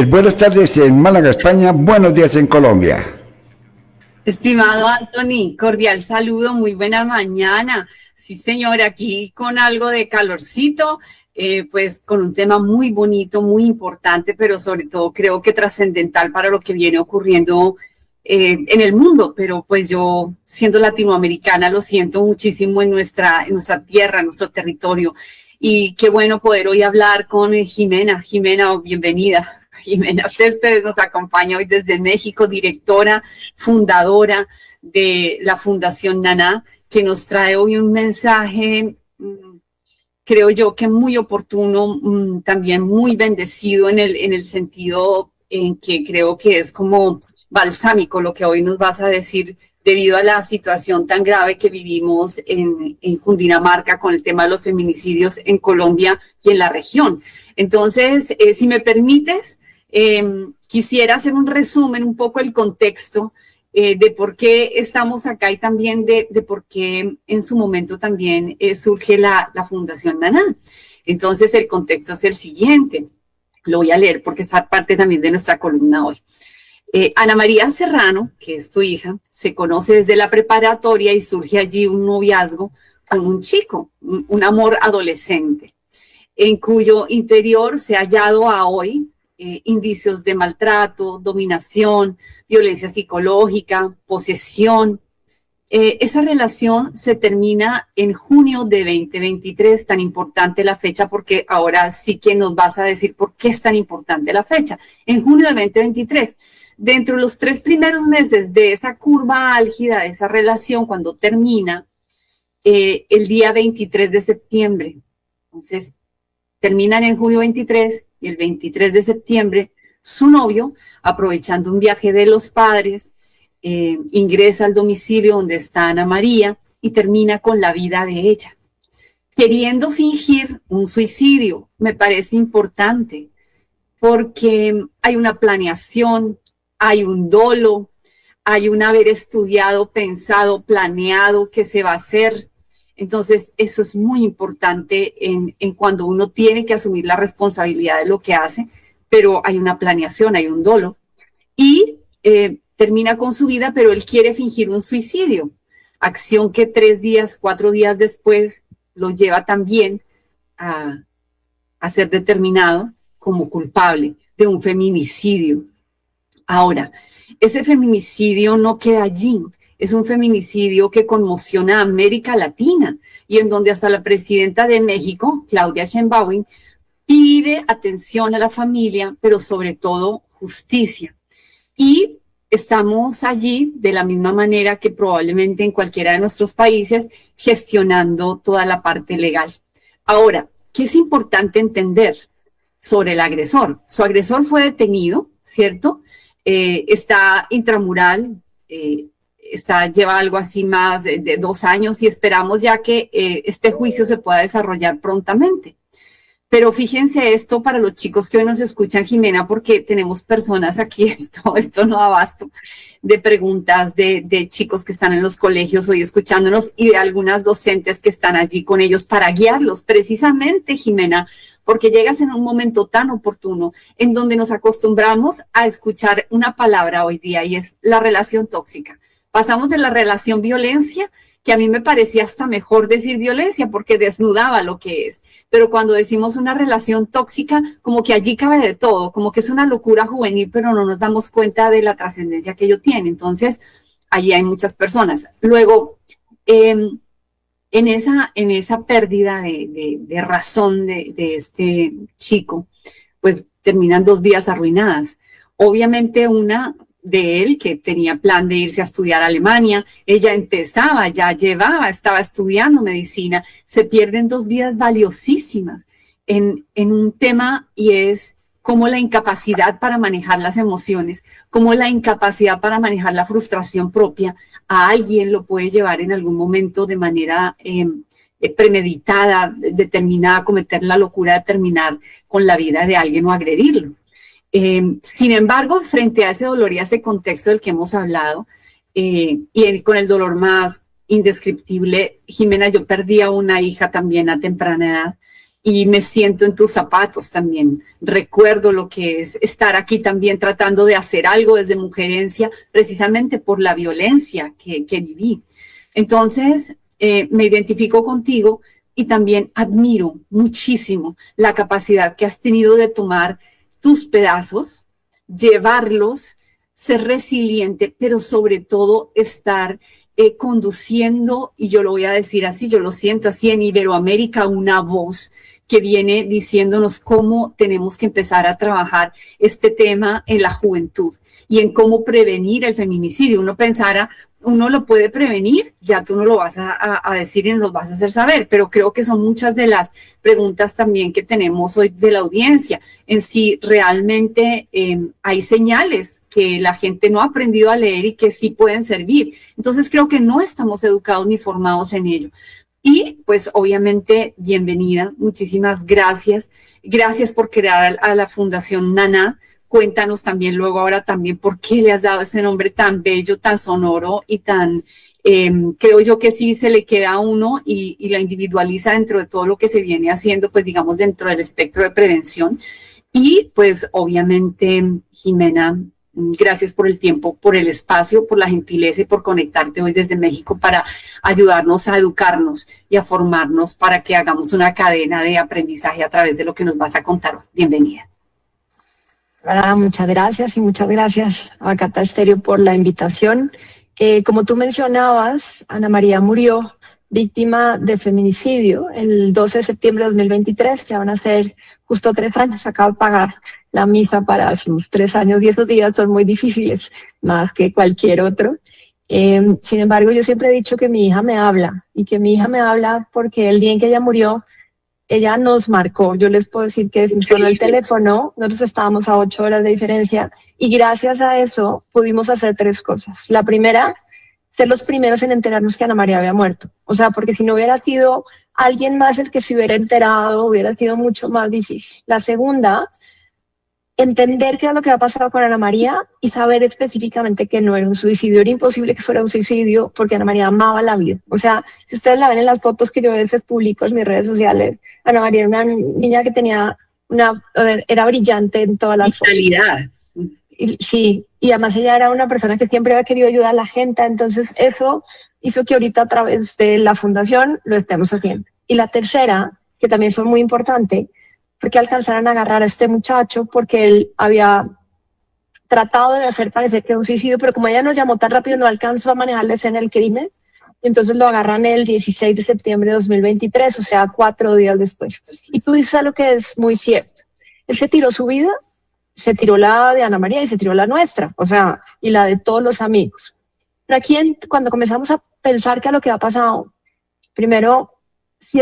Buenas tardes en Málaga, España. Buenos días en Colombia. Estimado Anthony, cordial saludo, muy buena mañana. Sí, señor, aquí con algo de calorcito, pues con un tema muy bonito, muy importante, pero sobre todo creo que trascendental para lo que viene ocurriendo en el mundo. Pero pues yo, siendo latinoamericana, lo siento muchísimo en nuestra tierra, en nuestro territorio. Y qué bueno poder hoy hablar con Jimena. Jimena, bienvenida. Jimena Céspedes nos acompaña hoy desde México, directora, fundadora de la Fundación Naná, que nos trae hoy un mensaje, creo yo que muy oportuno, también muy bendecido en el sentido en que creo que es como balsámico lo que hoy nos vas a decir debido a la situación tan grave que vivimos en Cundinamarca con el tema de los feminicidios en Colombia y en la región. Entonces, si me permites, quisiera hacer un resumen, un poco el contexto de por qué estamos acá y también de por qué en su momento también surge la Fundación Naná. Entonces el contexto es el siguiente, lo voy a leer porque está parte también de nuestra columna hoy. Ana María Serrano, que es tu hija, se conoce desde la preparatoria y surge allí un noviazgo con un chico, un amor adolescente, en cuyo interior se ha hallado a hoy indicios de maltrato, dominación, violencia psicológica, posesión. Esa relación se termina en junio de 2023, tan importante la fecha, porque ahora sí que nos vas a decir por qué es tan importante la fecha. En junio de 2023, dentro de los 3 primeros meses de esa curva álgida, de esa relación, cuando termina, el día 23 de septiembre. Entonces, terminan en junio 23 y el 23 de septiembre, su novio, aprovechando un viaje de los padres, ingresa al domicilio donde está Ana María y termina con la vida de ella, queriendo fingir un suicidio. Me parece importante porque hay una planeación, hay un dolo, hay un haber estudiado, pensado, planeado qué se va a hacer. Entonces, eso es muy importante en cuando uno tiene que asumir la responsabilidad de lo que hace, pero hay una planeación, hay un dolo. Y termina con su vida, pero él quiere fingir un suicidio, acción que 3 días, 4 días después lo lleva también a ser determinado como culpable de un feminicidio. Ahora, ese feminicidio no queda allí. Es un feminicidio que conmociona a América Latina y en donde hasta la presidenta de México, Claudia Sheinbaum, pide atención a la familia, pero sobre todo justicia. Y estamos allí de la misma manera que probablemente en cualquiera de nuestros países gestionando toda la parte legal. Ahora, ¿qué es importante entender sobre el agresor? Su agresor fue detenido, ¿cierto? Está intramural, lleva algo así más de 2 años y esperamos ya que este juicio se pueda desarrollar prontamente. Pero fíjense esto para los chicos que hoy nos escuchan, Jimena, porque tenemos personas aquí, esto no da abasto, de preguntas de chicos que están en los colegios hoy escuchándonos y de algunas docentes que están allí con ellos para guiarlos, precisamente, Jimena, porque llegas en un momento tan oportuno en donde nos acostumbramos a escuchar una palabra hoy día y es la relación tóxica. Pasamos de la relación violencia, que a mí me parecía hasta mejor decir violencia porque desnudaba lo que es. Pero cuando decimos una relación tóxica, como que allí cabe de todo, como que es una locura juvenil, pero no nos damos cuenta de la trascendencia que ello tiene. Entonces, allí hay muchas personas. Luego, en esa pérdida de razón de este chico, pues terminan 2 vidas arruinadas. Obviamente una de él, que tenía plan de irse a estudiar a Alemania, ella estaba estudiando medicina, se pierden 2 vidas valiosísimas en un tema y es como la incapacidad para manejar las emociones, como la incapacidad para manejar la frustración propia a alguien lo puede llevar en algún momento de manera premeditada, determinada a cometer la locura de terminar con la vida de alguien o agredirlo. Sin embargo, frente a ese dolor y a ese contexto del que hemos hablado, y con el dolor más indescriptible, Jimena, yo perdí a una hija también a temprana edad, y me siento en tus zapatos también. Recuerdo lo que es estar aquí también tratando de hacer algo desde Mujerencia, precisamente por la violencia que viví. Entonces, me identifico contigo y también admiro muchísimo la capacidad que has tenido de tomar tus pedazos, llevarlos, ser resiliente, pero sobre todo estar conduciendo, y yo lo voy a decir así, yo lo siento así, en Iberoamérica, una voz que viene diciéndonos cómo tenemos que empezar a trabajar este tema en la juventud y en cómo prevenir el feminicidio. Uno pensara, uno lo puede prevenir, ya tú no lo vas a decir y nos lo vas a hacer saber, pero creo que son muchas de las preguntas también que tenemos hoy de la audiencia, en si realmente hay señales que la gente no ha aprendido a leer y que sí pueden servir. Entonces creo que no estamos educados ni formados en ello. Y pues obviamente, bienvenida, muchísimas gracias. Gracias por crear a la Fundación Nana. Cuéntanos también luego ahora también por qué le has dado ese nombre tan bello, tan sonoro y tan, creo yo que sí se le queda a uno y la individualiza dentro de todo lo que se viene haciendo, pues digamos dentro del espectro de prevención. Y pues obviamente, Jimena, gracias por el tiempo, por el espacio, por la gentileza y por conectarte hoy desde México para ayudarnos a educarnos y a formarnos para que hagamos una cadena de aprendizaje a través de lo que nos vas a contar hoy. Bienvenida. Muchas gracias y muchas gracias a Cata Estéreo por la invitación. Como tú mencionabas, Ana María murió víctima de feminicidio el 12 de septiembre de 2023, ya van a ser justo 3 años, acaba de pagar la misa para sus 3 años y esos días son muy difíciles, más que cualquier otro. Sin embargo, yo siempre he dicho que mi hija me habla y que mi hija me habla porque el día en que ella murió, ella nos marcó. Yo les puedo decir que sonó el teléfono, nosotros estábamos a 8 horas de diferencia y gracias a eso pudimos hacer 3 cosas. La primera, ser los primeros en enterarnos que Ana María había muerto. O sea, porque si no hubiera sido alguien más el que se hubiera enterado, hubiera sido mucho más difícil. La segunda, entender qué era lo que había pasado con Ana María y saber específicamente que no era un suicidio. Era imposible que fuera un suicidio porque Ana María amaba la vida. O sea, si ustedes la ven en las fotos que yo a veces publico en mis redes sociales, Ana María era una niña que era brillante en todas las fotos. Sí, y además ella era una persona que siempre había querido ayudar a la gente, entonces eso hizo que ahorita a través de la fundación lo estemos haciendo. Y la tercera, que también fue muy importante, fue que alcanzaran a agarrar a este muchacho porque él había tratado de hacer parecer que era un suicidio, pero como ella nos llamó tan rápido no alcanzó a manejar la escena del crimen, entonces lo agarran el 16 de septiembre de 2023, o sea, 4 días después. Y tú dices algo que es muy cierto. Él se tiró su vida, se tiró la de Ana María y se tiró la nuestra, o sea, y la de todos los amigos. Pero aquí, cuando comenzamos a pensar que a lo que ha pasado, primero, si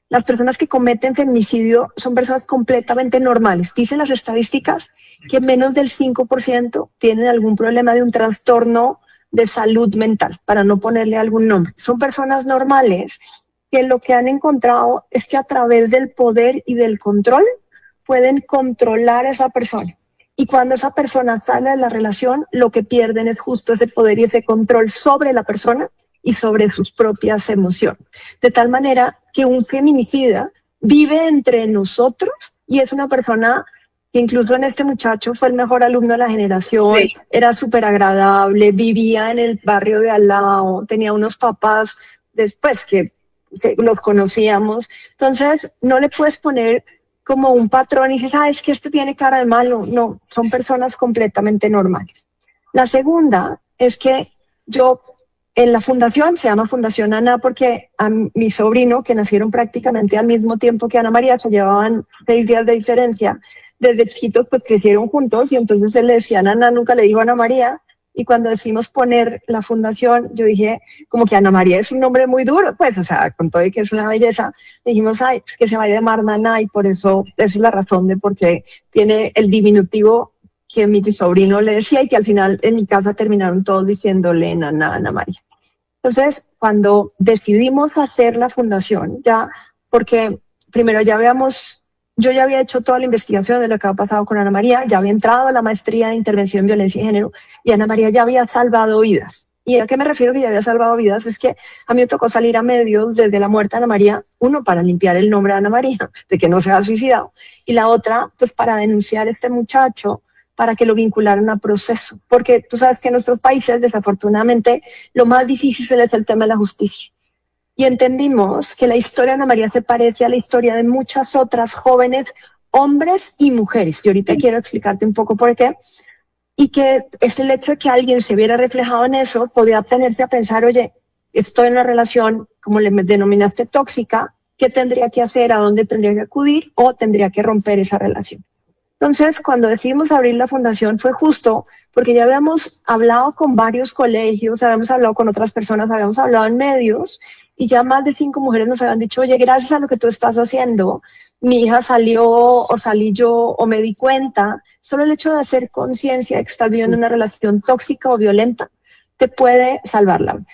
las personas que cometen feminicidio son personas completamente normales. Dicen las estadísticas que menos del 5% tienen algún problema de un trastorno de salud mental, para no ponerle algún nombre. Son personas normales que lo que han encontrado es que a través del poder y del control pueden controlar a esa persona. Y cuando esa persona sale de la relación, lo que pierden es justo ese poder y ese control sobre la persona y sobre sus propias emociones. De tal manera que un feminicida vive entre nosotros y es una persona que incluso en este muchacho fue el mejor alumno de la generación, sí. Era súper agradable, vivía en el barrio de al lado, tenía unos papás después que los conocíamos. Entonces no le puedes poner como un patrón y dices, es que este tiene cara de malo. No, son personas completamente normales. La segunda es que yo en la fundación, se llama Fundación Ana porque a mi sobrino, que nacieron prácticamente al mismo tiempo que Ana María, se llevaban 6 días de diferencia, desde chiquitos pues crecieron juntos y entonces él le decía Ana, nunca le dijo Ana María. Y cuando decidimos poner la fundación, yo dije, como que Ana María es un nombre muy duro, pues, o sea, con todo y que es una belleza, dijimos, es que se va a llamar Nana y por eso, esa es la razón de por qué tiene el diminutivo que mi sobrino le decía y que al final en mi casa terminaron todos diciéndole Nana, Ana María. Entonces, cuando decidimos hacer la fundación, ya, porque primero yo ya había hecho toda la investigación de lo que había pasado con Ana María, ya había entrado a la maestría de intervención en violencia de género y Ana María ya había salvado vidas. ¿Y a qué me refiero que ya había salvado vidas? Es que a mí me tocó salir a medios desde la muerte de Ana María, uno, para limpiar el nombre de Ana María, de que no se ha suicidado, y la otra, pues para denunciar a este muchacho, para que lo vincularan a proceso. Porque tú sabes que en nuestros países, desafortunadamente, lo más difícil es el tema de la justicia. Y entendimos que la historia de Ana María se parece a la historia de muchas otras jóvenes, hombres y mujeres. Y ahorita quiero explicarte un poco por qué. Y que es el hecho de que alguien se viera reflejado en eso, podría ponerse a pensar, oye, estoy en una relación, como le denominaste, tóxica, ¿qué tendría que hacer? ¿A dónde tendría que acudir? ¿O tendría que romper esa relación? Entonces, cuando decidimos abrir la fundación fue justo porque ya habíamos hablado con varios colegios, habíamos hablado con otras personas, habíamos hablado en medios y ya más de 5 mujeres nos habían dicho, oye, gracias a lo que tú estás haciendo, mi hija salió o salí yo o me di cuenta. Solo el hecho de hacer conciencia de que estás viviendo una relación tóxica o violenta te puede salvar la vida.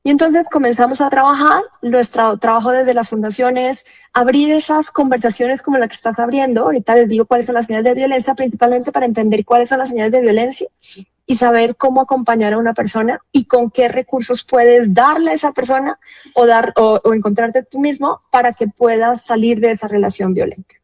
Y entonces comenzamos a trabajar. Nuestro trabajo desde la fundación es abrir esas conversaciones como la que estás abriendo. Ahorita les digo cuáles son las señales de violencia, principalmente para entender cuáles son las señales de violencia y saber cómo acompañar a una persona y con qué recursos puedes darle a esa persona o encontrarte tú mismo para que puedas salir de esa relación violenta.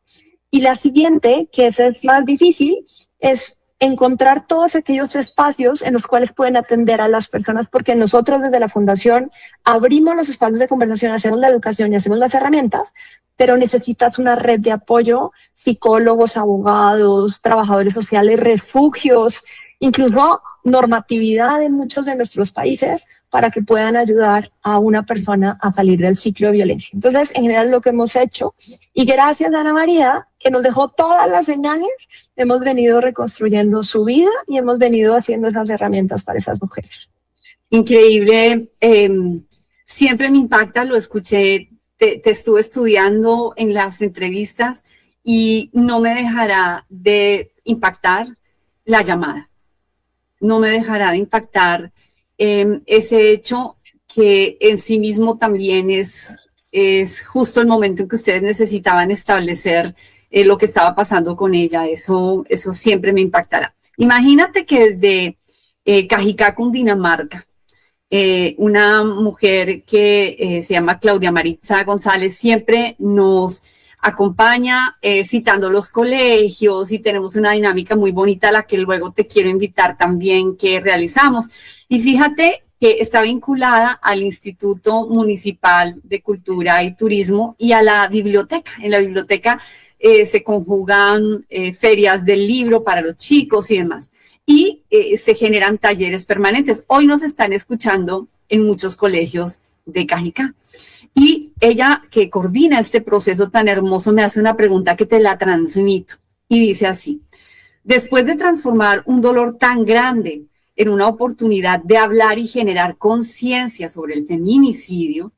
Y la siguiente, que esa es más difícil, es encontrar todos aquellos espacios en los cuales pueden atender a las personas, porque nosotros desde la fundación abrimos los espacios de conversación, hacemos la educación y hacemos las herramientas, pero necesitas una red de apoyo, psicólogos, abogados, trabajadores sociales, refugios, incluso normatividad en muchos de nuestros países para que puedan ayudar a una persona a salir del ciclo de violencia. Entonces, en general, lo que hemos hecho, y gracias a Ana María, que nos dejó todas las señales, hemos venido reconstruyendo su vida y hemos venido haciendo esas herramientas para esas mujeres. Increíble. Siempre me impacta, lo escuché, te estuve estudiando en las entrevistas y no me dejará de impactar la llamada. No me dejará de impactar ese hecho que en sí mismo también es justo el momento en que ustedes necesitaban establecer lo que estaba pasando con ella. Eso siempre me impactará. Imagínate que desde Cajicá, Cundinamarca, una mujer que se llama Claudia Maritza González siempre nos acompaña citando los colegios y tenemos una dinámica muy bonita a la que luego te quiero invitar también que realizamos. Y fíjate que está vinculada al Instituto Municipal de Cultura y Turismo y a la biblioteca. En la biblioteca se conjugan ferias del libro para los chicos y demás. Y se generan talleres permanentes. Hoy nos están escuchando en muchos colegios de Cajicá. Y ella, que coordina este proceso tan hermoso, me hace una pregunta que te la transmito. Y dice así: después de transformar un dolor tan grande en una oportunidad de hablar y generar conciencia sobre el feminicidio,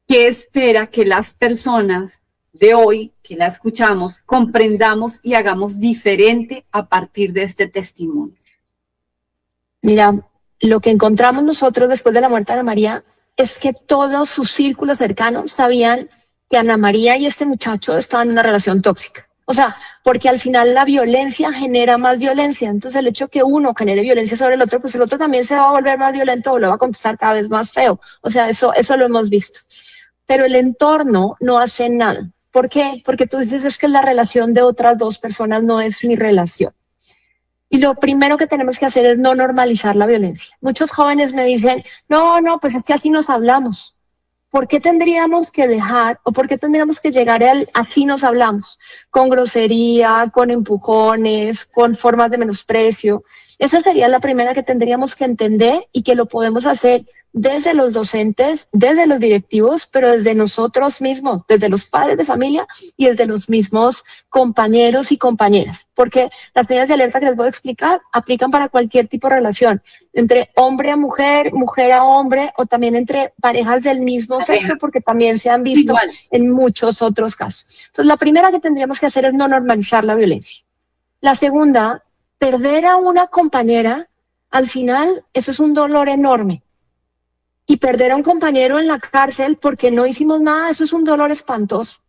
¿qué espera que las personas de hoy que la escuchamos comprendamos y hagamos diferente a partir de este testimonio? Mira, lo que encontramos nosotros después de la muerte de Ana María es que todos sus círculos cercanos sabían que Ana María y este muchacho estaban en una relación tóxica. O sea, porque al final la violencia genera más violencia. Entonces el hecho que uno genere violencia sobre el otro, pues el otro también se va a volver más violento o lo va a contestar cada vez más feo. O sea, eso lo hemos visto. Pero el entorno no hace nada. ¿Por qué? Porque tú dices, es que la relación de otras dos personas no es mi relación. Y lo primero que tenemos que hacer es no normalizar la violencia. Muchos jóvenes me dicen, no, pues es que así nos hablamos. ¿Por qué tendríamos que dejar o por qué tendríamos que llegar al así nos hablamos? Con grosería, con empujones, con formas de menosprecio. Esa sería la primera que tendríamos que entender y que lo podemos hacer desde los docentes, desde los directivos, pero desde nosotros mismos, desde los padres de familia y desde los mismos compañeros y compañeras. Porque las señales de alerta que les voy a explicar aplican para cualquier tipo de relación, entre hombre a mujer, mujer a hombre, o también entre parejas del mismo sexo, porque también se han visto en muchos otros casos. Entonces, la primera que tendríamos que hacer es no normalizar la violencia. La segunda, perder a una compañera, al final, eso es un dolor enorme. Y perder a un compañero en la cárcel porque no hicimos nada, eso es un dolor espantoso.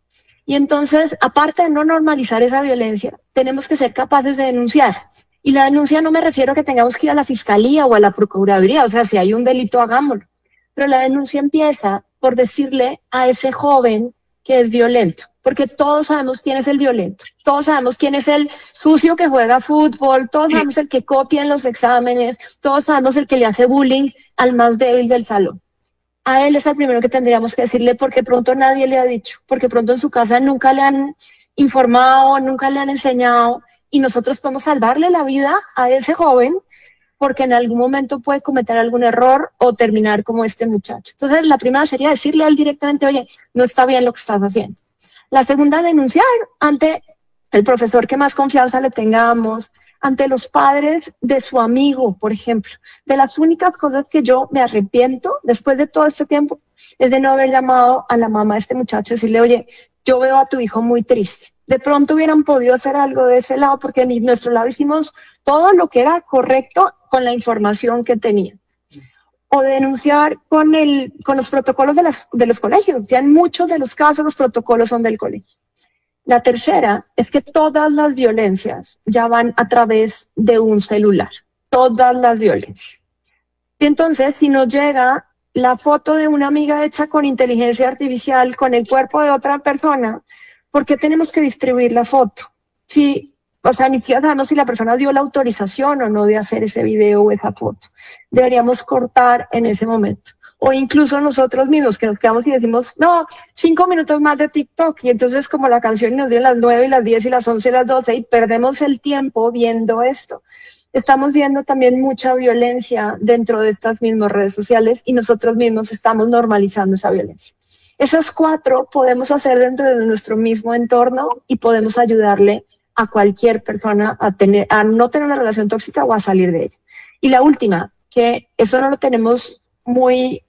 Y entonces, aparte de no normalizar esa violencia, tenemos que ser capaces de denunciar. Y la denuncia no me refiero a que tengamos que ir a la fiscalía o a la procuraduría, o sea, si hay un delito, hagámoslo. Pero la denuncia empieza por decirle a ese joven que es violento, porque todos sabemos quién es el violento, todos sabemos quién es el sucio que juega fútbol, todos sabemos el que copia en los exámenes, todos sabemos el que le hace bullying al más débil del salón. A él es el primero que tendríamos que decirle, porque pronto nadie le ha dicho, porque pronto en su casa nunca le han informado, nunca le han enseñado, y nosotros podemos salvarle la vida a ese joven porque en algún momento puede cometer algún error o terminar como este muchacho. Entonces, la primera sería decirle a él directamente, oye, no está bien lo que estás haciendo. La segunda, denunciar ante el profesor que más confianza le tengamos, ante los padres de su amigo, por ejemplo. De las únicas cosas que yo me arrepiento después de todo este tiempo es de no haber llamado a la mamá de este muchacho y decirle, oye, yo veo a tu hijo muy triste. De pronto hubieran podido hacer algo de ese lado porque en nuestro lado hicimos todo lo que era correcto con la información que tenía. O denunciar con los protocolos de los colegios. Ya en muchos de los casos los protocolos son del colegio. La tercera es que todas las violencias ya van a través de un celular. Todas las violencias. Y entonces, si nos llega la foto de una amiga hecha con inteligencia artificial con el cuerpo de otra persona, ¿por qué tenemos que distribuir la foto? Sí, o sea, ni siquiera sabemos si la persona dio la autorización o no de hacer ese video o esa foto. Deberíamos cortar en ese momento. O incluso nosotros mismos que nos quedamos y decimos, no, 5 minutos más de TikTok. Y entonces como la canción nos dio las 9 y las 10 y las 11 y las 12 y perdemos el tiempo viendo esto. Estamos viendo también mucha violencia dentro de estas mismas redes sociales y nosotros mismos estamos normalizando esa violencia. Esas 4 podemos hacer dentro de nuestro mismo entorno y podemos ayudarle a cualquier persona a no tener una relación tóxica o a salir de ella. Y la última, que eso no lo tenemos muy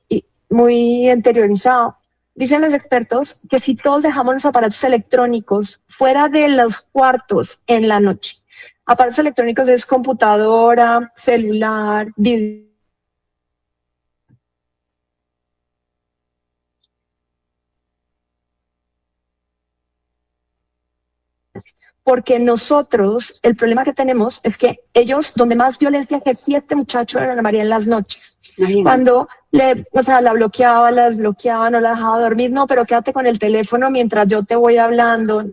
interiorizado. Dicen los expertos que si todos dejamos los aparatos electrónicos fuera de los cuartos en la noche, aparatos electrónicos es computadora, celular, video, porque nosotros, el problema que tenemos es que ellos, donde más violencia ejercía este muchacho era Ana María en las noches. Imagínate. Cuando la bloqueaba, la desbloqueaba, no la dejaba dormir, no, pero quédate con el teléfono mientras yo te voy hablando.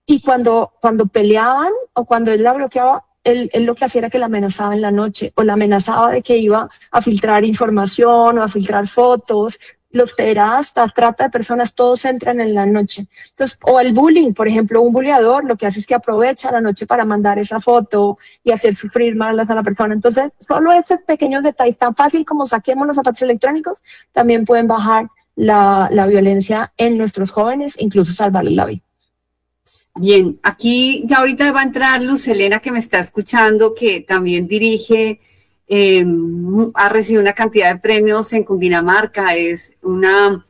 Y cuando peleaban o cuando él la bloqueaba, él lo que hacía era que la amenazaba en la noche o la amenazaba de que iba a filtrar información o a filtrar fotos. Los pederastas, trata de personas, todos entran en la noche. Entonces, o el bullying, por ejemplo, un bulleador lo que hace es que aprovecha la noche para mandar esa foto y hacer sufrir más a la persona. Entonces, solo esos pequeños detalles, tan fácil como saquemos los aparatos electrónicos, también pueden bajar la violencia en nuestros jóvenes, incluso salvarles la vida. Bien, aquí ya ahorita va a entrar Luz Helena, que me está escuchando, que también dirige, ha recibido una cantidad de premios en Cundinamarca, es una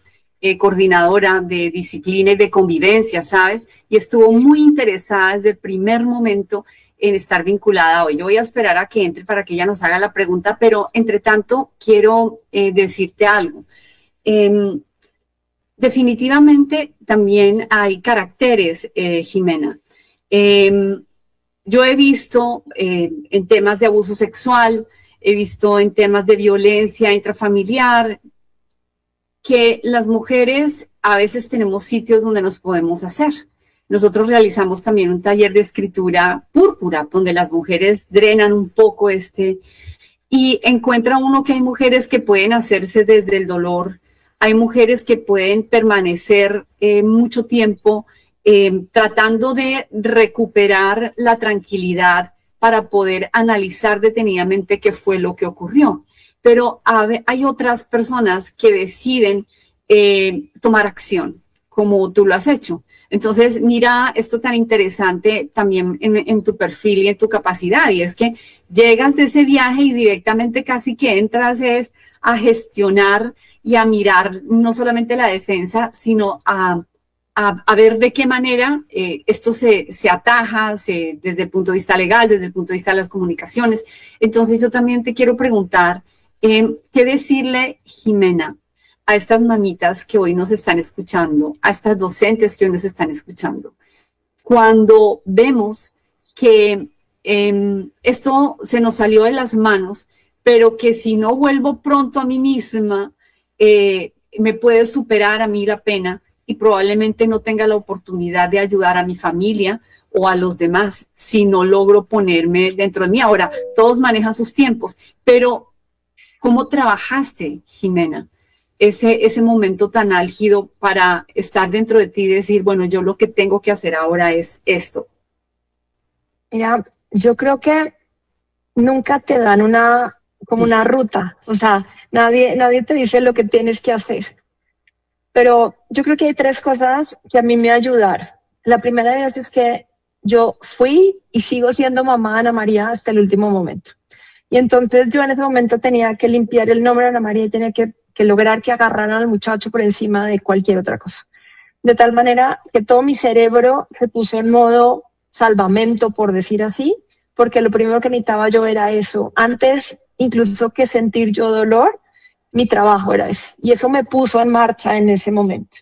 coordinadora de disciplina y de convivencia, ¿sabes? Y estuvo muy interesada desde el primer momento en estar vinculada hoy. Yo voy a esperar a que entre para que ella nos haga la pregunta, pero entre tanto quiero decirte algo. Definitivamente también hay caracteres, Jimena. Yo he visto en temas de abuso sexual, he visto en temas de violencia intrafamiliar, que las mujeres a veces tenemos sitios donde nos podemos hacer. Nosotros realizamos también un taller de escritura púrpura, donde las mujeres drenan un poco y encuentra uno que hay mujeres que pueden hacerse desde el dolor. Hay mujeres que pueden permanecer mucho tiempo tratando de recuperar la tranquilidad para poder analizar detenidamente qué fue lo que ocurrió. Pero hay otras personas que deciden tomar acción, como tú lo has hecho. Entonces, mira esto tan interesante también en tu perfil y en tu capacidad, y es que llegas de ese viaje y directamente casi que entras a gestionar y a mirar no solamente la defensa, sino a ver de qué manera esto se ataja desde el punto de vista legal, desde el punto de vista de las comunicaciones. Entonces yo también te quiero preguntar, ¿qué decirle, Jimena, a estas mamitas que hoy nos están escuchando, a estas docentes que hoy nos están escuchando, cuando vemos que esto se nos salió de las manos, pero que si no vuelvo pronto a mí misma, me puede superar a mí la pena y probablemente no tenga la oportunidad de ayudar a mi familia o a los demás si no logro ponerme dentro de mí. Ahora, todos manejan sus tiempos, pero ¿cómo trabajaste, Jimena, ese momento tan álgido para estar dentro de ti y decir, bueno, yo lo que tengo que hacer ahora es esto? Mira, yo creo que nunca te dan como una ruta, o sea, nadie te dice lo que tienes que hacer. Pero yo creo que hay tres cosas que a mí me ayudaron. La primera de ellas es que yo fui y sigo siendo mamá de Ana María hasta el último momento. Y entonces yo en ese momento tenía que limpiar el nombre de Ana María y tenía que lograr que agarraran al muchacho por encima de cualquier otra cosa. De tal manera que todo mi cerebro se puso en modo salvamento, por decir así, porque lo primero que necesitaba yo era eso. Antes, incluso que sentir yo dolor, mi trabajo era ese. Y eso me puso en marcha en ese momento.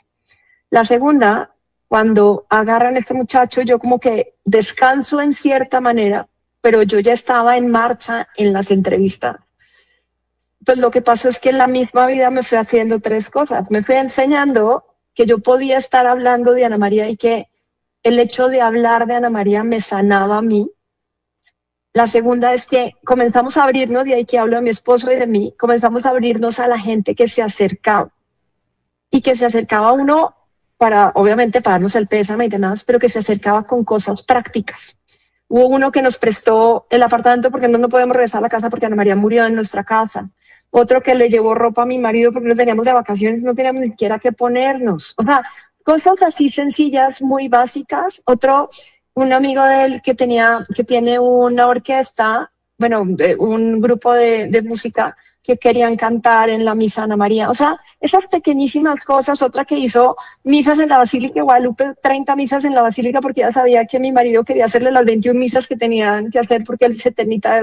La segunda, cuando agarran a este muchacho, yo como que descanso en cierta manera, pero yo ya estaba en marcha en las entrevistas. Pues lo que pasó es que en la misma vida me fui haciendo tres cosas. Me fui enseñando que yo podía estar hablando de Ana María y que el hecho de hablar de Ana María me sanaba a mí. La segunda es que comenzamos a abrirnos, de ahí que hablo de mi esposo y de mí, comenzamos a abrirnos a la gente que se acercaba y que se acercaba a uno para, obviamente, para darnos el pésame y demás, pero que se acercaba con cosas prácticas. Hubo uno que nos prestó el apartamento porque no podemos regresar a la casa porque Ana María murió en nuestra casa. Otro que le llevó ropa a mi marido porque no teníamos de vacaciones, no teníamos ni siquiera que ponernos. O sea, cosas así sencillas, muy básicas. Otro, un amigo de él que tiene una orquesta, bueno, un grupo de música que querían cantar en la misa Ana María. O sea, esas pequeñísimas cosas. Otra que hizo misas en la Basílica de Guadalupe, 30 misas en la Basílica, porque ya sabía que mi marido quería hacerle las 21 misas que tenían que hacer porque él se eternita.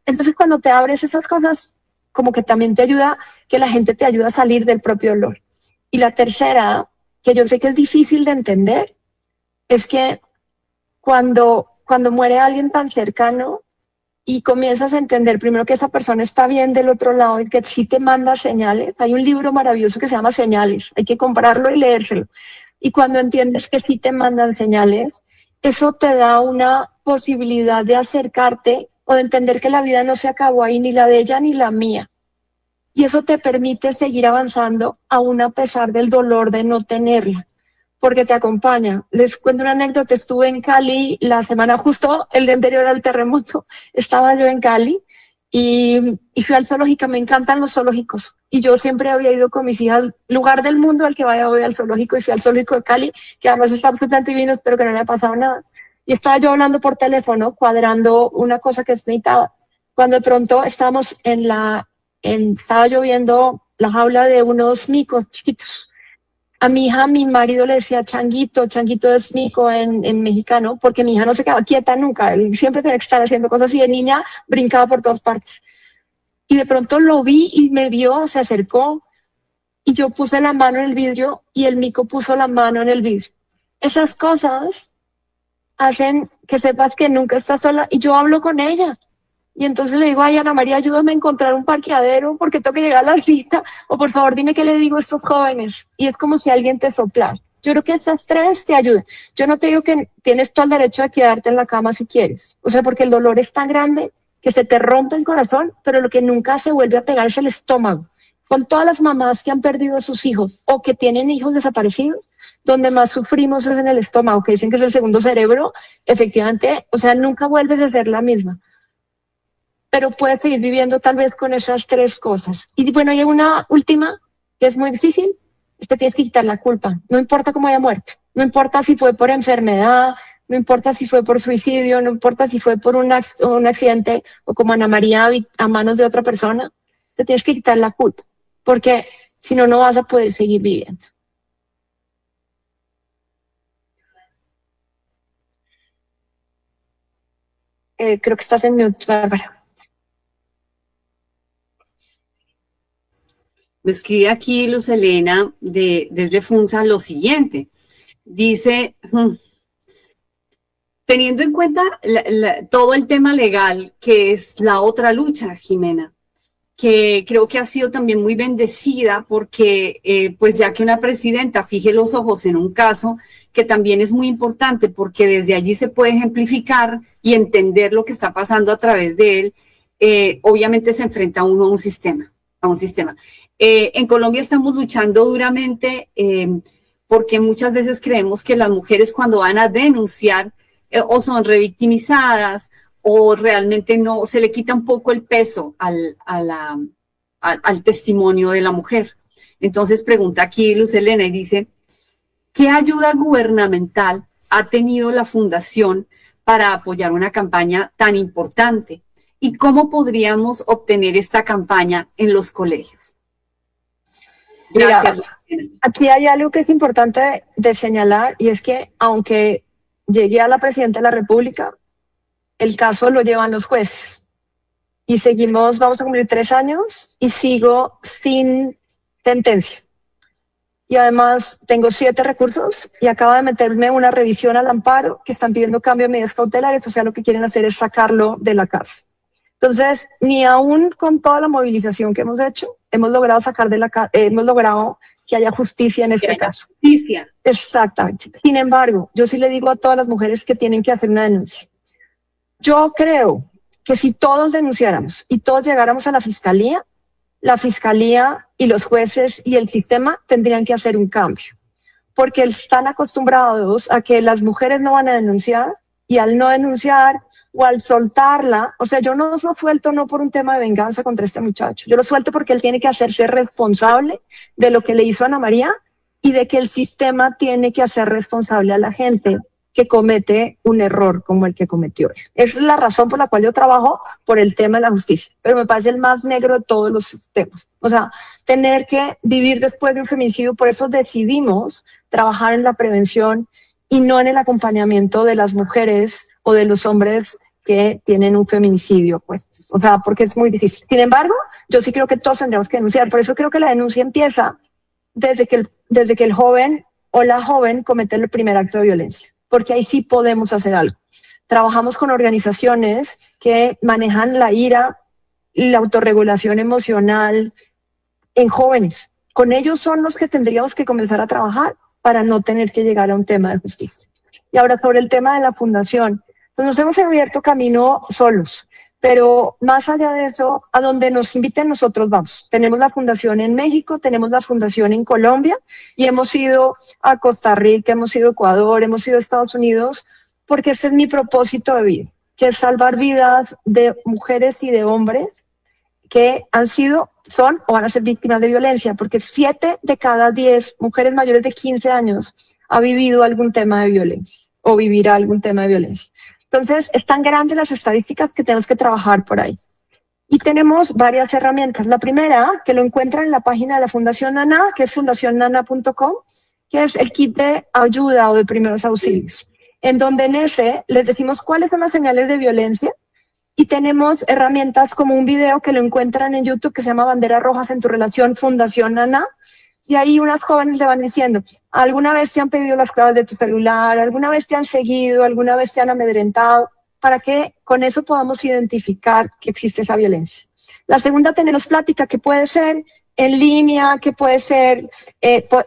Entonces, cuando te abres esas cosas, como que también te ayuda, que la gente te ayuda a salir del propio dolor. Y la tercera, que yo sé que es difícil de entender, es que cuando muere alguien tan cercano, y comienzas a entender primero que esa persona está bien del otro lado y que sí te manda señales. Hay un libro maravilloso que se llama Señales, hay que comprarlo y leérselo. Y cuando entiendes que sí te mandan señales, eso te da una posibilidad de acercarte o de entender que la vida no se acabó ahí, ni la de ella ni la mía. Y eso te permite seguir avanzando aún a pesar del dolor de no tenerla, porque te acompaña. Les cuento una anécdota, estuve en Cali la semana justo, el día anterior al terremoto, estaba yo en Cali y fui al zoológico, me encantan los zoológicos. Y yo siempre había ido con mis hijas, lugar del mundo al que vaya voy al zoológico, y fui al zoológico de Cali, que además está absolutamente divino, espero que no le haya pasado nada. Y estaba yo hablando por teléfono, cuadrando una cosa que necesitaba, cuando de pronto estaba yo viendo la jaula de unos micos chiquitos. A mi hija, mi marido le decía changuito, changuito es mico en mexicano, porque mi hija no se quedaba quieta nunca, él siempre tenía que estar haciendo cosas y de niña brincaba por todas partes. Y de pronto lo vi y me vio, se acercó y yo puse la mano en el vidrio y el mico puso la mano en el vidrio. Esas cosas hacen que sepas que nunca estás sola y yo hablo con ella. Y entonces le digo, ay, Ana María, ayúdame a encontrar un parqueadero porque tengo que llegar a la cita. O por favor, dime qué le digo a estos jóvenes. Y es como si alguien te soplara. Yo creo que esas tres te ayudan. Yo no te digo que tienes todo el derecho de quedarte en la cama si quieres. O sea, porque el dolor es tan grande que se te rompe el corazón, pero lo que nunca se vuelve a pegar es el estómago. Con todas las mamás que han perdido a sus hijos o que tienen hijos desaparecidos, donde más sufrimos es en el estómago, que dicen que es el segundo cerebro. Efectivamente, o sea, nunca vuelves a ser la misma, pero puedes seguir viviendo tal vez con esas tres cosas. Y bueno, hay una última que es muy difícil, es que tienes que quitar la culpa, no importa cómo haya muerto, no importa si fue por enfermedad, no importa si fue por suicidio, no importa si fue por un accidente o como Ana María a manos de otra persona, te tienes que quitar la culpa, porque si no, no vas a poder seguir viviendo. Creo que estás en mute, Bárbara. Me escribe aquí Luz Elena desde Funza lo siguiente. Dice, Teniendo en cuenta todo el tema legal, que es la otra lucha, Jimena, que creo que ha sido también muy bendecida porque pues ya que una presidenta fije los ojos en un caso que también es muy importante porque desde allí se puede ejemplificar y entender lo que está pasando a través de él, obviamente se enfrenta uno a un sistema, en Colombia estamos luchando duramente porque muchas veces creemos que las mujeres cuando van a denunciar o son revictimizadas o realmente no, se le quita un poco el peso al testimonio de la mujer. Entonces pregunta aquí Luz Helena y dice, ¿qué ayuda gubernamental ha tenido la Fundación para apoyar una campaña tan importante? ¿Y cómo podríamos obtener esta campaña en los colegios? Gracias. Mira, aquí hay algo que es importante de señalar y es que aunque llegué a la presidenta de la República, el caso lo llevan los jueces y seguimos, vamos a cumplir 3 años y sigo sin sentencia. Y además tengo 7 recursos y acaba de meterme una revisión al amparo que están pidiendo cambio de medidas cautelares, o sea, lo que quieren hacer es sacarlo de la cárcel. Entonces, ni aún con toda la movilización que hemos hecho, hemos logrado sacar de la hemos logrado que haya justicia en este caso. Justicia. Exactamente. Sin embargo, yo sí le digo a todas las mujeres que tienen que hacer una denuncia. Yo creo que si todos denunciáramos y todos llegáramos a la fiscalía y los jueces y el sistema tendrían que hacer un cambio, porque están acostumbrados a que las mujeres no van a denunciar y al no denunciar o al soltarla, o sea, yo no lo suelto no por un tema de venganza contra este muchacho, yo lo suelto porque él tiene que hacerse responsable de lo que le hizo a Ana María y de que el sistema tiene que hacer responsable a la gente que comete un error como el que cometió él. Esa es la razón por la cual yo trabajo por el tema de la justicia, pero me parece el más negro de todos los temas. O sea, tener que vivir después de un feminicidio, por eso decidimos trabajar en la prevención y no en el acompañamiento de las mujeres o de los hombres que tienen un feminicidio, pues, o sea, porque es muy difícil. Sin embargo, yo sí creo que todos tendríamos que denunciar, por eso creo que la denuncia empieza desde que el joven o la joven comete el primer acto de violencia, porque ahí sí podemos hacer algo. Trabajamos con organizaciones que manejan la ira y la autorregulación emocional en jóvenes. Con ellos son los que tendríamos que comenzar a trabajar para no tener que llegar a un tema de justicia. Y ahora sobre el tema de la fundación, pues nos hemos abierto camino solos, pero más allá de eso, a donde nos inviten nosotros vamos. Tenemos la fundación en México, tenemos la fundación en Colombia y hemos ido a Costa Rica, hemos ido a Ecuador, hemos ido a Estados Unidos, porque ese es mi propósito de vida, que es salvar vidas de mujeres y de hombres que han sido, son o van a ser víctimas de violencia, porque 7 de cada 10 mujeres mayores de 15 años ha vivido algún tema de violencia o vivirá algún tema de violencia. Entonces, es tan grande las estadísticas que tenemos que trabajar por ahí. Y tenemos varias herramientas. La primera, que lo encuentran en la página de la Fundación Nana, que es fundacionnana.com, que es el kit de ayuda o de primeros auxilios, en donde en ese les decimos cuáles son las señales de violencia y tenemos herramientas como un video que lo encuentran en YouTube que se llama Banderas Rojas en tu relación Fundación Nana. Y ahí unas jóvenes le van diciendo, ¿alguna vez te han pedido las claves de tu celular? ¿Alguna vez te han seguido? ¿Alguna vez te han amedrentado? Para que con eso podamos identificar que existe esa violencia. La segunda, tenemos plática, que puede ser en línea, que puede ser,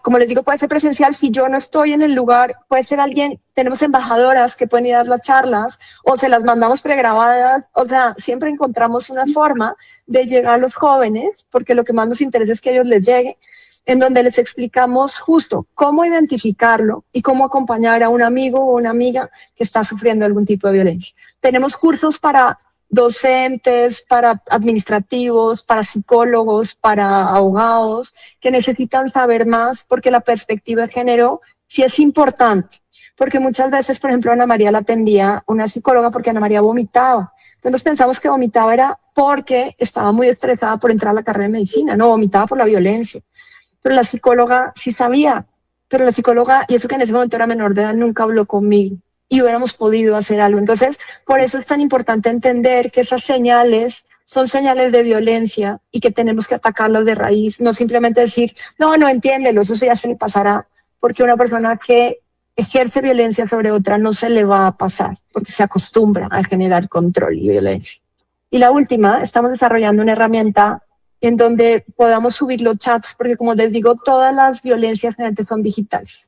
como les digo, puede ser presencial. Si yo no estoy en el lugar, puede ser alguien, tenemos embajadoras que pueden ir a dar las charlas o se las mandamos pregrabadas. O sea, siempre encontramos una forma de llegar a los jóvenes, porque lo que más nos interesa es que a ellos les llegue, en donde les explicamos justo cómo identificarlo y cómo acompañar a un amigo o una amiga que está sufriendo algún tipo de violencia. Tenemos cursos para docentes, para administrativos, para psicólogos, para abogados, que necesitan saber más porque la perspectiva de género sí es importante. Porque muchas veces, por ejemplo, Ana María la atendía una psicóloga porque Ana María vomitaba. Entonces pensamos que vomitaba era porque estaba muy estresada por entrar a la carrera de medicina. No, vomitaba por la violencia. Pero la psicóloga sí sabía, pero la psicóloga, y eso que en ese momento era menor de edad, nunca habló conmigo y hubiéramos podido hacer algo. Entonces, por eso es tan importante entender que esas señales son señales de violencia y que tenemos que atacarlas de raíz, no simplemente decir, no entiéndelo, eso ya se le pasará, porque una persona que ejerce violencia sobre otra no se le va a pasar, porque se acostumbra a generar control y violencia. Y la última, estamos desarrollando una herramienta en donde podamos subir los chats, porque como les digo, todas las violencias generalmente son digitales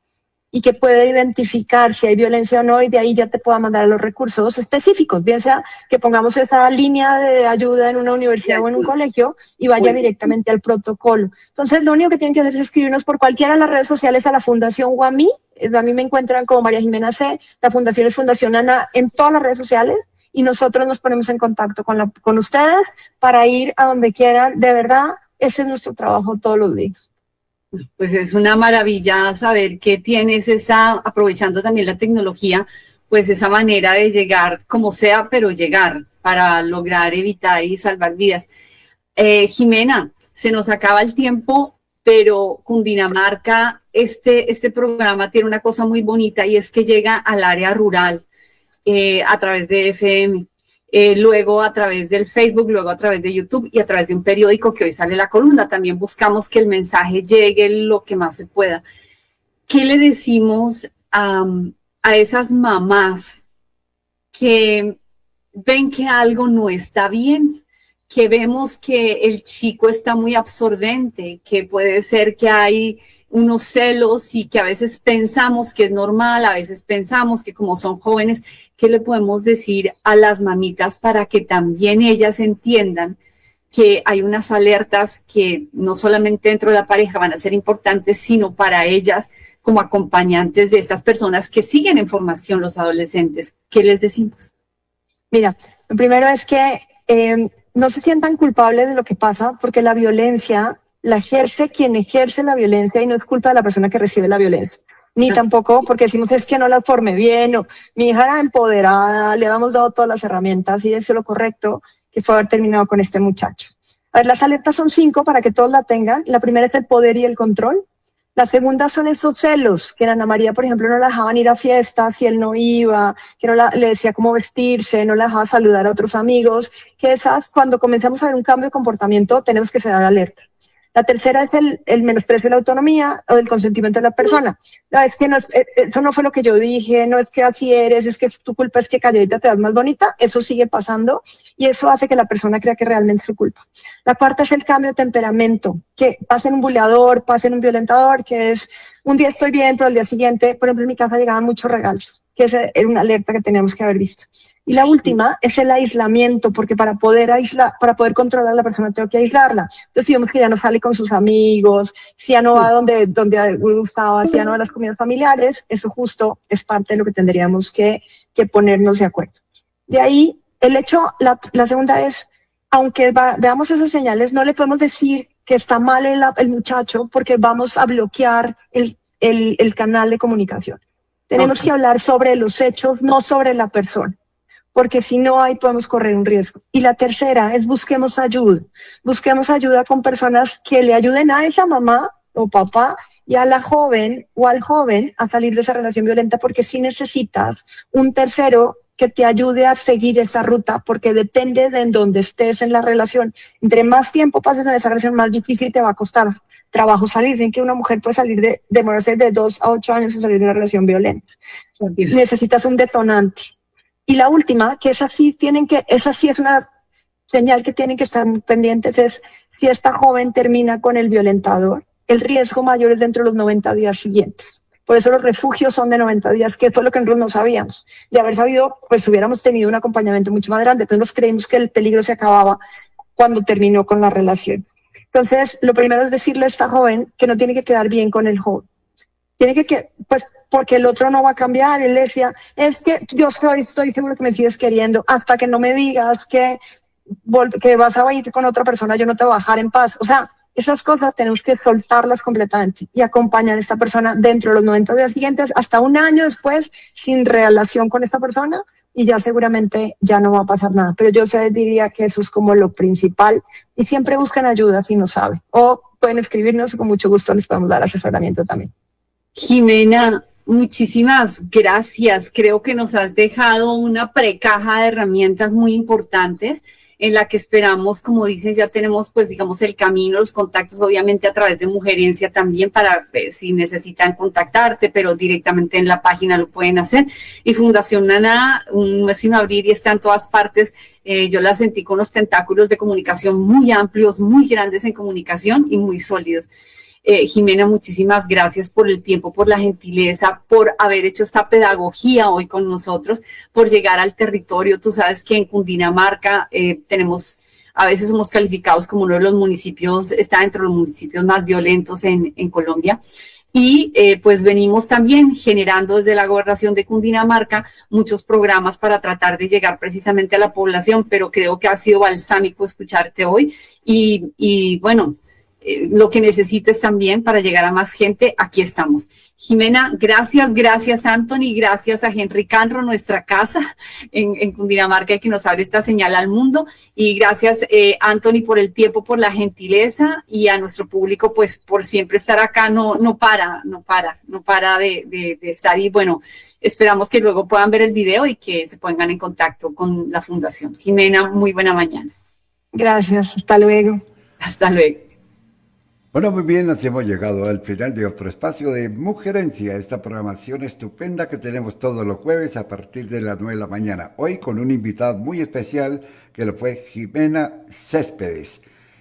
y que puede identificar si hay violencia o no y de ahí ya te pueda mandar los recursos específicos, bien sea que pongamos esa línea de ayuda en una universidad o en un colegio y vaya directamente al protocolo. Entonces, lo único que tienen que hacer es escribirnos por cualquiera de las redes sociales a la Fundación o a mí me encuentran como María Jimena C, la fundación es Fundación Ana en todas las redes sociales y nosotros nos ponemos en contacto con ustedes para ir a donde quieran. De verdad, ese es nuestro trabajo todos los días. Pues es una maravilla saber que tienes aprovechando también la tecnología, pues esa manera de llegar como sea, pero llegar para lograr evitar y salvar vidas. Jimena, se nos acaba el tiempo, pero Cundinamarca, este programa tiene una cosa muy bonita y es que llega al área rural a través de FM. Luego a través del Facebook, luego a través de YouTube y a través de un periódico que hoy sale La Columna. También buscamos que el mensaje llegue lo que más se pueda. ¿Qué le decimos a esas mamás que ven que algo no está bien, que vemos que el chico está muy absorbente, que puede ser que hay unos celos y que a veces pensamos que es normal, a veces pensamos que como son jóvenes, ¿qué le podemos decir a las mamitas para que también ellas entiendan que hay unas alertas que no solamente dentro de la pareja van a ser importantes, sino para ellas como acompañantes de estas personas que siguen en formación, los adolescentes? ¿Qué les decimos? Mira, lo primero es que no se sientan culpables de lo que pasa, porque la violencia la ejerce quien ejerce la violencia y no es culpa de la persona que recibe la violencia. Ni tampoco porque decimos es que no las formé bien o mi hija era empoderada, le habíamos dado todas las herramientas y eso es lo correcto que fue haber terminado con este muchacho. A ver, las alertas son 5 para que todos la tengan. La primera es el poder y el control. La segunda son esos celos, que Ana María, por ejemplo, no la dejaban ir a fiestas si él no iba, que no le decía cómo vestirse, no la dejaba saludar a otros amigos, que esas, cuando comenzamos a ver un cambio de comportamiento, tenemos que ser alerta. La tercera es el menosprecio de la autonomía o del consentimiento de la persona. No, es que eso no fue lo que yo dije, no es que así eres, es que tu culpa es que calladita te das más bonita. Eso sigue pasando y eso hace que la persona crea que realmente es su culpa. La cuarta es el cambio de temperamento, que pasa en un buleador, pasa en un violentador, que es un día estoy bien, pero al día siguiente, por ejemplo, en mi casa llegaban muchos regalos, que esa era una alerta que teníamos que haber visto. Y la última es el aislamiento, porque para poder controlar a la persona tengo que aislarla. Entonces, si vemos que ya no sale con sus amigos, si ya no va donde gustaba, si ya no va a las comidas familiares, eso justo es parte de lo que tendríamos que ponernos de acuerdo. De ahí, la segunda es, aunque veamos esas señales, no le podemos decir que está mal el muchacho porque vamos a bloquear el canal de comunicación. Tenemos que hablar sobre los hechos, no sobre la persona, porque si no, ahí podemos correr un riesgo. Y la tercera es busquemos ayuda con personas que le ayuden a esa mamá o papá y a la joven o al joven a salir de esa relación violenta, porque si necesitas un tercero que te ayude a seguir esa ruta, porque depende de en dónde estés en la relación. Entre más tiempo pases en esa relación, más difícil te va a costar trabajo salir. Dicen que una mujer puede demorarse de 2 a 8 años en salir de una relación violenta. Necesitas un detonante. Y la última, que esa sí es una señal que tienen que estar muy pendientes, es si esta joven termina con el violentador, el riesgo mayor es dentro de los 90 días siguientes. Por eso los refugios son de 90 días, que fue lo que nosotros no sabíamos. De haber sabido, pues hubiéramos tenido un acompañamiento mucho más grande. Entonces nos creímos que el peligro se acababa cuando terminó con la relación. Entonces, lo primero es decirle a esta joven que no tiene que quedar bien con el joven. Tiene pues porque el otro no va a cambiar. Él decía, es que yo estoy seguro que me sigues queriendo hasta que no me digas que vas a ir con otra persona, yo no te voy a dejar en paz. O sea, esas cosas tenemos que soltarlas completamente y acompañar a esta persona dentro de los 90 días siguientes, hasta un año después, sin relación con esta persona, y ya seguramente ya no va a pasar nada. Pero yo diría que eso es como lo principal, y siempre busquen ayuda si no saben, o pueden escribirnos, con mucho gusto les podemos dar asesoramiento también. Jimena, muchísimas gracias. Creo que nos has dejado una precaja de herramientas muy importantes en la que esperamos, como dicen, ya tenemos pues digamos el camino, los contactos obviamente a través de Mujerencia también para si necesitan contactarte, pero directamente en la página lo pueden hacer. Y Fundación Nana, un nuevo sin abrir y está en todas partes. Yo la sentí con los tentáculos de comunicación muy amplios, muy grandes en comunicación y muy sólidos. Jimena, muchísimas gracias por el tiempo, por la gentileza, por haber hecho esta pedagogía hoy con nosotros, por llegar al territorio. Tú sabes que en Cundinamarca a veces somos calificados como uno de los municipios, está dentro de los municipios más violentos en Colombia. Y pues venimos también generando desde la gobernación de Cundinamarca muchos programas para tratar de llegar precisamente a la población, pero creo que ha sido balsámico escucharte hoy y bueno, lo que necesites también para llegar a más gente, aquí estamos. Jimena, gracias Anthony, gracias a Henry Canro, nuestra casa en Cundinamarca, que nos abre esta señal al mundo, y gracias Anthony por el tiempo, por la gentileza, y a nuestro público pues por siempre estar acá, no para de estar, y bueno, esperamos que luego puedan ver el video y que se pongan en contacto con la Fundación. Jimena, muy buena mañana. Gracias, hasta luego. Hasta luego. Bueno, muy bien, nos hemos llegado al final de otro espacio de Mujerencia, esta programación estupenda que tenemos todos los jueves a partir de las 9 de la mañana. Hoy con un invitado muy especial que lo fue Jimena Céspedes.